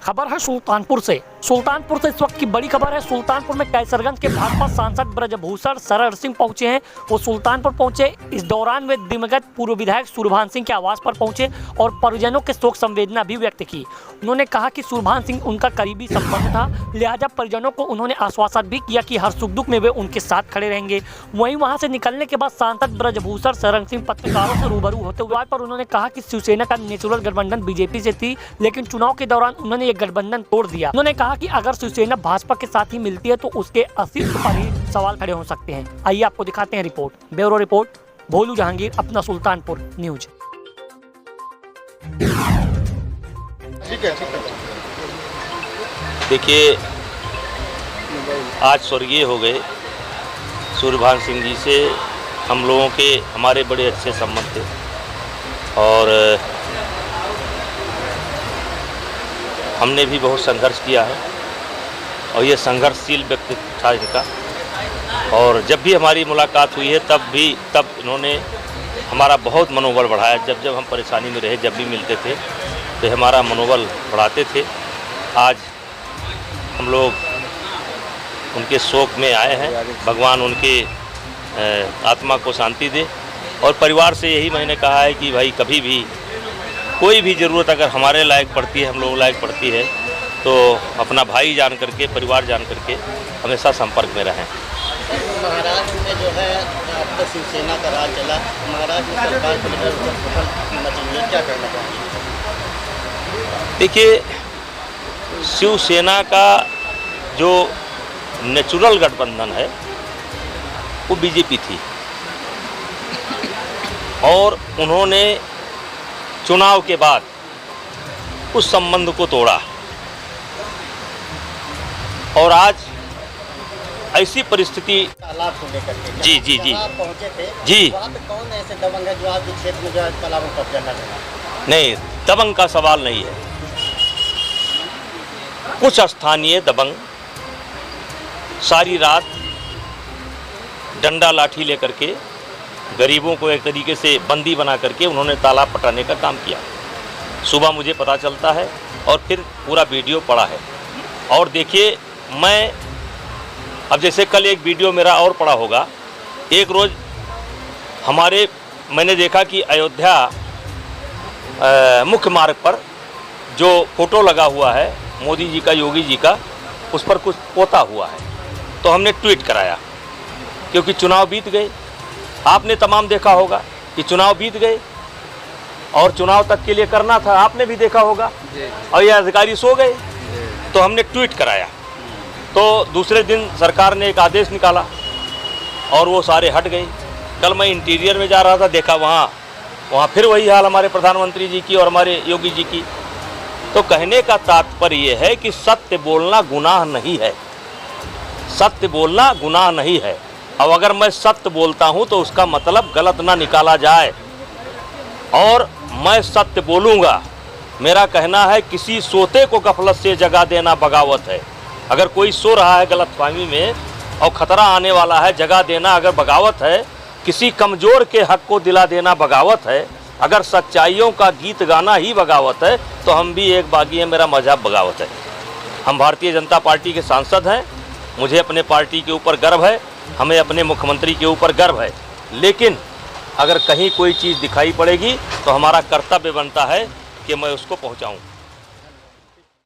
खबर है सुल्तानपुर से इस वक्त की बड़ी खबर है। सुल्तानपुर में कैसरगंज के भाजपा सांसद ब्रजभूषण शरण सिंह पहुंचे हैं। वो सुल्तानपुर पहुंचे, इस दौरान वे दिवंगत पूर्व विधायक सुरभान सिंह के आवास पर पहुंचे और परिजनों के शोक संवेदना भी व्यक्त की। उन्होंने कहा कि सुरभान सिंह उनका करीबी संबंध था, लिहाजा परिजनों को उन्होंने आश्वासन भी किया कि हर सुख दुख में वे उनके साथ खड़े रहेंगे। वहीं वहां से निकलने के बाद सांसद ब्रजभूषण शरण सिंह पत्रकारों से रूबरू होते हुए पर उन्होंने कहा कि शिवसेना का नेचुरल गठबंधन बीजेपी से थी, लेकिन चुनाव के दौरान उन्होंने ये गठबंधन तोड़ दिया। उन्होंने कहा कि अगर शिवसेना भाजपा के साथ ही मिलती है तो उसके अस्तित्व पर ही सवाल खड़े हो सकते हैं। आइए आपको दिखाते हैं रिपोर्ट। ब्यूरो रिपोर्ट, भोलू जहांगीर, अपना सुल्तानपुर न्यूज। ठीक है। देखिए, आज स्वर्गीय हो गए सुरभान सिंह जी से हम लोगों के हमारे बड़े अच्छे संबंध थे और हमने भी बहुत संघर्ष किया है और ये संघर्षशील व्यक्तित्व था इनका। और जब भी हमारी मुलाकात हुई है तब इन्होंने हमारा बहुत मनोबल बढ़ाया। जब हम परेशानी में रहे, जब भी मिलते थे तो हमारा मनोबल बढ़ाते थे। आज हम लोग उनके शोक में आए हैं, भगवान उनके आत्मा को शांति दे। और परिवार से यही मैंने कहा है कि भाई कभी भी कोई भी ज़रूरत अगर हमारे लायक पड़ती है, हम लोग लायक पड़ती है, तो अपना भाई जान करके, परिवार जान करके हमेशा संपर्क में रहें। महाराष्ट्र में जो है आपका शिवसेना का राज चला, महाराष्ट्र में सरकार को लेकर क्या करना चाहिए? देखिए, शिवसेना का जो नेचुरल गठबंधन है वो बीजेपी थी और उन्होंने चुनाव के बाद उस संबंध को तोड़ा और आज ऐसी परिस्थिति तालाब को लेकर के जी आप पहुंचे थे जी। वहाँ पे कौन ऐसे दबंग है जो आपके क्षेत्र में जो है तालाब में कब्जा कर रहे हैं? नहीं, दबंग का सवाल नहीं है। कुछ स्थानीय दबंग सारी रात डंडा लाठी लेकर के गरीबों को एक तरीके से बंदी बना करके उन्होंने तालाब पटाने का काम किया। सुबह मुझे पता चलता है और फिर पूरा वीडियो पड़ा है। और देखिए, मैं अब जैसे कल एक वीडियो मेरा और पड़ा होगा, एक रोज़ मैंने देखा कि अयोध्या मुख्य मार्ग पर जो फोटो लगा हुआ है मोदी जी का, योगी जी का, उस पर कुछ पोता हुआ है, तो हमने ट्वीट कराया क्योंकि चुनाव बीत गए। आपने तमाम देखा होगा कि चुनाव बीत गए और चुनाव तक के लिए करना था, आपने भी देखा होगा, और ये अधिकारी सो गए, तो हमने ट्वीट कराया। तो दूसरे दिन सरकार ने एक आदेश निकाला और वो सारे हट गए। कल मैं इंटीरियर में जा रहा था, देखा वहाँ फिर वही हाल हमारे प्रधानमंत्री जी की और हमारे योगी जी की। तो कहने का तात्पर्य ये है कि सत्य बोलना गुनाह नहीं है, सत्य बोलना गुनाह नहीं है। अब अगर मैं सत्य बोलता हूं तो उसका मतलब गलत ना निकाला जाए और मैं सत्य बोलूँगा। मेरा कहना है किसी सोते को गफलत से जगा देना बगावत है। अगर कोई सो रहा है गलतफहमी में और ख़तरा आने वाला है, जगा देना अगर बगावत है। किसी कमज़ोर के हक को दिला देना बगावत है। अगर सच्चाइयों का गीत गाना ही बगावत है तो हम भी एक बागी हैं, मेरा मजहब बगावत है। हम भारतीय जनता पार्टी के सांसद हैं, मुझे अपने पार्टी के ऊपर गर्व है, हमें अपने मुख्यमंत्री के ऊपर गर्व है। लेकिन अगर कहीं कोई चीज़ दिखाई पड़ेगी तो हमारा कर्तव्य बनता है कि मैं उसको पहुंचाऊं।